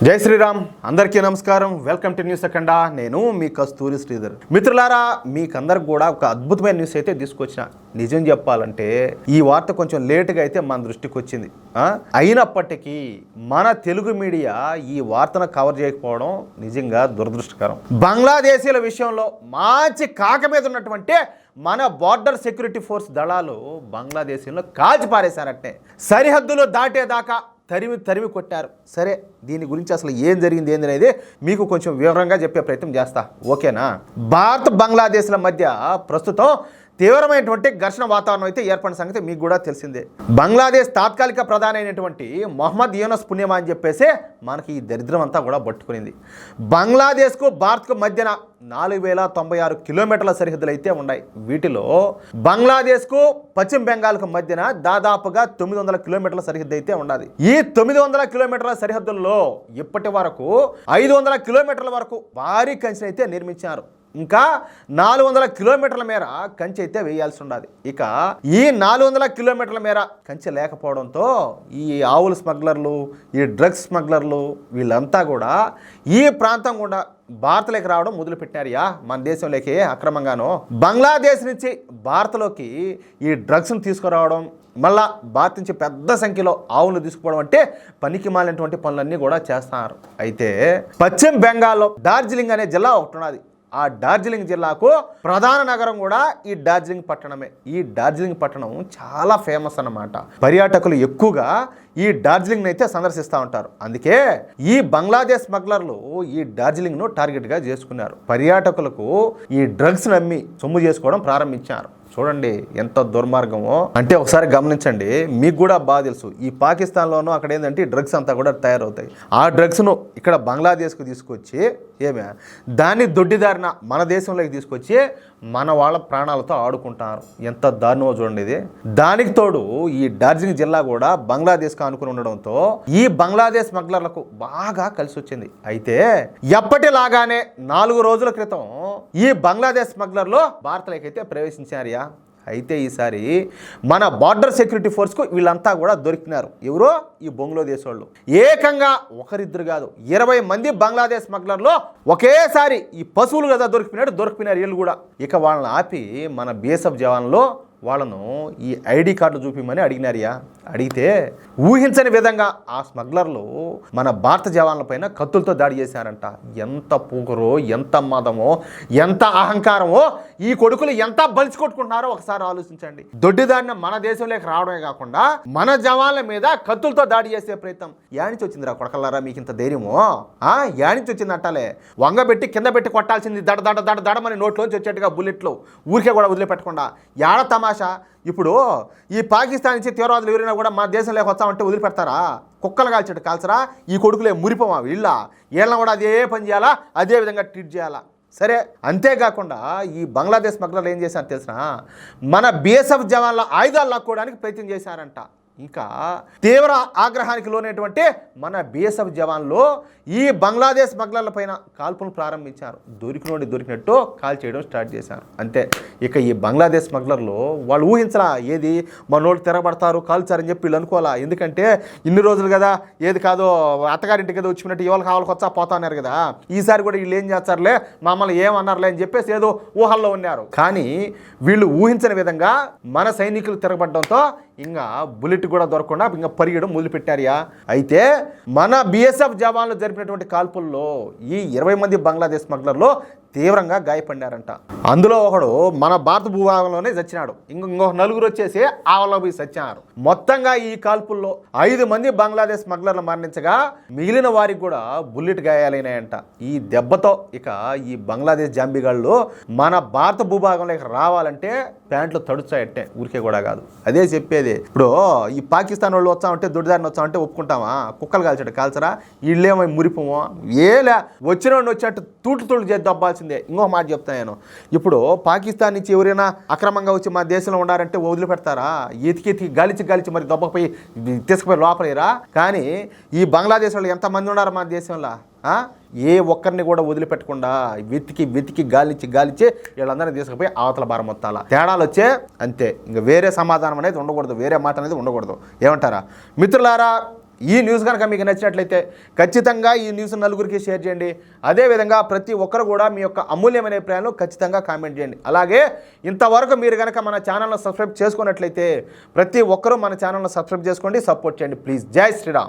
జై శ్రీరామ్, అందరికీ నమస్కారం. వెల్కమ్ టు న్యూస్ అఖండ. నేను మీ కస్తూరి శ్రీధర్. మిత్రులారా, మీకందరికి కూడా ఒక అద్భుతమైన న్యూస్ అయితే తీసుకొచ్చిన. నిజం చెప్పాలంటే ఈ వార్త కొంచెం లేటుగా అయితే మన దృష్టికి వచ్చింది. అయినప్పటికీ మన తెలుగు మీడియా ఈ వార్తను కవర్ చేయకపోవడం నిజంగా దురదృష్టకరం. బంగ్లాదేశీల విషయంలో మంచి కాక మీద ఉన్నటువంటి మన బార్డర్ సెక్యూరిటీ ఫోర్స్ దళాలు బంగ్లాదేశీలో కాల్చి పారేశారంటే సరిహద్దులు దాటేదాకా తరిమి కొట్టారు. సరే, దీని గురించి అసలు ఏం జరిగింది ఏందనేది మీకు కొంచెం వివరంగా చెప్పే ప్రయత్నం చేస్తా, ఓకేనా? భారత్ బంగ్లాదేశ్ల మధ్య ప్రస్తుతం తీవ్రమైనటువంటి ఘర్షణ వాతావరణం అయితే ఏర్పడిన సంగతి మీకు కూడా తెలిసిందే. బంగ్లాదేశ్ తాత్కాలిక ప్రధాని అయినటువంటి మొహమ్మద్ యూనస్ పుణ్యమా అని చెప్పేసి మనకి ఈ దరిద్రం అంతా కూడా పట్టుకునింది. బంగ్లాదేశ్కు భారత్కు మధ్యన 4096 కిలోమీటర్ల సరిహద్దులు అయితే ఉన్నాయి. వీటిలో బంగ్లాదేశ్కు పశ్చిమ బెంగాల్కు మధ్యన దాదాపుగా 900 కిలోమీటర్ల సరిహద్దు అయితే ఉన్నది. ఈ 900 కిలోమీటర్ల సరిహద్దుల్లో ఇప్పటి వరకు 500 కిలోమీటర్ల వరకు భారీ కంచెను అయితే నిర్మించారు. ఇంకా 400 కిలోమీటర్ల మేర కంచె అయితే వేయాల్సి ఉన్నది. ఇక ఈ 400 కిలోమీటర్ల మేర కంచె లేకపోవడంతో ఈ ఆవుల స్మగ్లర్లు, ఈ డ్రగ్స్ స్మగ్లర్లు వీళ్ళంతా కూడా ఈ ప్రాంతం కూడా భారత్లోకి రావడం మొదలుపెట్టారు. మన దేశంలోకి అక్రమంగానో బంగ్లాదేశ్ నుంచి భారత్లోకి ఈ డ్రగ్స్ను తీసుకురావడం, మళ్ళా భారత్ నుంచి పెద్ద సంఖ్యలో ఆవులు తీసుకుపోవడం అంటే పనికి మాలినటువంటి పనులన్నీ కూడా చేస్తున్నారు. అయితే పశ్చిమ బెంగాల్లో డార్జిలింగ్ అనే జిల్లా ఒకటి ఉన్నది. ఆ డార్జిలింగ్ జిల్లాకు ప్రధాన నగరం కూడా ఈ డార్జిలింగ్ పట్టణమే. ఈ డార్జిలింగ్ పట్టణం చాలా ఫేమస్ అన్నమాట. పర్యాటకులు ఎక్కువగా ఈ డార్జిలింగ్ని అయితే సందర్శిస్తూ ఉంటారు. అందుకే ఈ బంగ్లాదేశ్ స్మగ్లర్లు ఈ డార్జిలింగ్ను టార్గెట్గా చేసుకున్నారు. పర్యాటకులకు ఈ డ్రగ్స్ నమ్మి సొమ్ము చేసుకోవడం ప్రారంభించారు. చూడండి ఎంత దుర్మార్గమో. అంటే ఒకసారి గమనించండి, మీకు కూడా బాగా తెలుసు, ఈ పాకిస్తాన్లోనూ అక్కడ ఏంటంటే డ్రగ్స్ అంతా కూడా తయారవుతాయి. ఆ డ్రగ్స్ను ఇక్కడ బంగ్లాదేశ్కు తీసుకొచ్చి దాన్ని దొడ్డిదారిన మన దేశంలోకి తీసుకొచ్చి మన వాళ్ళ ప్రాణాలతో ఆడుకుంటారు. ఎంత దారుణమో చూడండి ఇది. దానికి తోడు ఈ డార్జిలింగ్ జిల్లా కూడా బంగ్లాదేశ్కు ఆనుకుని ఉండడంతో ఈ బంగ్లాదేశ్ స్మగ్లర్లకు బాగా కలిసి వచ్చింది. అయితే ఎప్పటిలాగానే 4 రోజుల క్రితం ఈ బంగ్లాదేశ్ స్మగ్లర్లు భారత్లోకి అయితే ప్రవేశించారు. అయితే ఈసారి మన బార్డర్ సెక్యూరిటీ ఫోర్స్కు వీళ్ళంతా కూడా దొరికినారు. ఎవరో ఈ బంగ్లాదేశ్ వాళ్ళు. ఏకంగా ఒకరిద్దరు కాదు, 20 మంది బంగ్లాదేశ్ స్మగ్లర్లు ఒకేసారి ఈ పశువులు కదా దొరికిపోయినారు వీళ్ళు కూడా. ఇక వాళ్ళని ఆపి మన బీఎస్ఎఫ్ జవాన్లో వాళ్ళను ఈ ఐడి కార్డులు చూపిమని అడిగినారియా. అడిగితే ఊహించని విధంగా ఆ స్మగ్లర్లు మన భారత జవాన్ల పైన కత్తులతో దాడి చేశారంట. ఎంత పొగరో, ఎంత మదమో, ఎంత అహంకారమో, ఈ కొడుకులు ఎంత బలిసి కొట్టుకుంటున్నారో ఒకసారి ఆలోచించండి. దొడ్డిదారిన మన దేశంలోకి రావడమే కాకుండా మన జవాన్ల మీద కత్తులతో దాడి చేసే ప్రయత్నం. యానించి వచ్చిందిరా కొడకల్లారా మీకు ఇంత ధైర్యమో? యానించి వచ్చింది అంటాలే. వంగబెట్టి కింద పెట్టి కొట్టాల్సింది దడమని నోట్లోంచి వచ్చేట్టుగా బుల్లెట్లు ఊరికే కూడా వదిలిపెట్టకుండా. యాడ తమాషా. ఇప్పుడు ఈ పాకిస్తాన్ నుంచి తీవ్రవాదులు ఎవరైనా కూడా మన దేశంలోకి వచ్చామంటే వదిలిపెడతారా? కుక్కలు కాల్చేట్టు కాల్చరా? ఈ కొడుకులే మురిపోమా వీళ్ళని కూడా అదే పని చేయాలా, అదే విధంగా ట్రీట్ చేయాలా. సరే, అంతేకాకుండా ఈ బంగ్లాదేశ్ స్మగ్లర్లు ఏం చేశారు తెలిసిన, మన బీఎస్ఎఫ్ జవాన్ల ఆయుధాలు లాక్కోవడానికి ప్రయత్నం చేశారంట. ఇంకా తీవ్ర ఆగ్రహానికి లోనేటువంటి మన బీఎస్ఎఫ్ జవాన్లు ఈ బంగ్లాదేశ్ స్మగ్లర్ల పైన కాల్పులు ప్రారంభించారు. దొరికినట్టు కాల్ చేయడం స్టార్ట్ చేశారు. అంతే, ఇక ఈ బంగ్లాదేశ్ స్మగ్లర్లు వాళ్ళు ఊహించలా, ఏది మనోళ్ళు తిరగబడతారు కాల్చారని చెప్పి వీళ్ళు అనుకోవాలా. ఎందుకంటే ఇన్ని రోజులు కదా, ఏది కాదో అత్తగారింటికి కదా వచ్చినట్టు ఇవాళ కావాలకు వచ్చా పోతా ఉన్నారు కదా, ఈసారి కూడా వీళ్ళు ఏం చేస్తారులే, మమ్మల్ని ఏమన్నారులే అని చెప్పేసి ఏదో ఊహల్లో ఉన్నారు. కానీ వీళ్ళు ఊహించని విధంగా మన సైనికులు తిరగబడడంతో ఇంకా బుల్లెట్ కూడా దొరకకుండా ఇంకా పరిగెడం మొదలుపెట్టారు. అయితే మన బీఎస్ఎఫ్ జవాన్లు జరిపినటువంటి కాల్పుల్లో ఈ 20 మంది బంగ్లాదేశ్ స్మగ్లర్లు తీవ్రంగా గాయపడినారంట. అందులో ఒకడు మన భారత భూభాగంలోనే చచ్చినాడు. ఇంకొక 4 వచ్చేసి ఆవలో పోయి చచ్చినారు. మొత్తంగా ఈ కాల్పుల్లో 5 మంది బంగ్లాదేశ్ స్మగ్లర్లు మరణించగా మిగిలిన వారికి కూడా బుల్లెట్ గాయాలైనాయంట. ఈ దెబ్బతో ఇక ఈ బంగ్లాదేశ్ జాంబిగాళ్ళు మన భారత భూభాగంలోకి రావాలంటే ప్యాంట్లు తడుచాయట్టే, ఊరికే కూడా కాదు. అదే చెప్పేది. ఇప్పుడు ఈ పాకిస్తాన్ వాళ్ళు వచ్చామంటే దొడ్డిదారిని వచ్చామంటే ఒప్పుకుంటామా? కుక్కలు కాల్చరా? వీళ్ళేమో మురిపోమో ఏలే, వచ్చిన వచ్చినట్టు తూట్లు చేసి దబ్బాల్సిందే. ఇంకొక మాట చెప్తాను నేను, ఇప్పుడు పాకిస్తాన్ నుంచి ఎవరైనా అక్రమంగా వచ్చి మా దేశంలో ఉన్నారంటే వదిలిపెడతారా? ఎతికి గాలిచి మరి దెబ్బపోయి తీసుకుపోయి లోపలేరా? కానీ ఈ బంగ్లాదేశ్ వాళ్ళు ఎంతమంది ఉన్నారు మన దేశంలో? ఏ ఒక్కరిని కూడా వదిలిపెట్టకుండా వెతికి గాలిచ్చి వీళ్ళందరినీ తీసుకుపోయి అవతల భారం మొత్తాల తేడాలు వచ్చే అంతే. ఇంకా వేరే సమాధానం అనేది ఉండకూడదు, వేరే మాట అనేది ఉండకూడదు. ఏమంటారా మిత్రులారా? ఈ న్యూస్ కనుక మీకు నచ్చినట్లయితే ఖచ్చితంగా ఈ న్యూస్ నలుగురికి షేర్ చేయండి. అదేవిధంగా ప్రతి ఒక్కరు కూడా మీ యొక్క అమూల్యమైన అభిప్రాయాలను ఖచ్చితంగా కామెంట్ చేయండి. అలాగే ఇంతవరకు మీరు కనుక మన ఛానల్ను సబ్స్క్రైబ్ చేసుకున్నట్లయితే ప్రతి ఒక్కరూ మన ఛానల్ను సబ్స్క్రైబ్ చేసుకోండి, సపోర్ట్ చేయండి ప్లీజ్. జై శ్రీరామ్.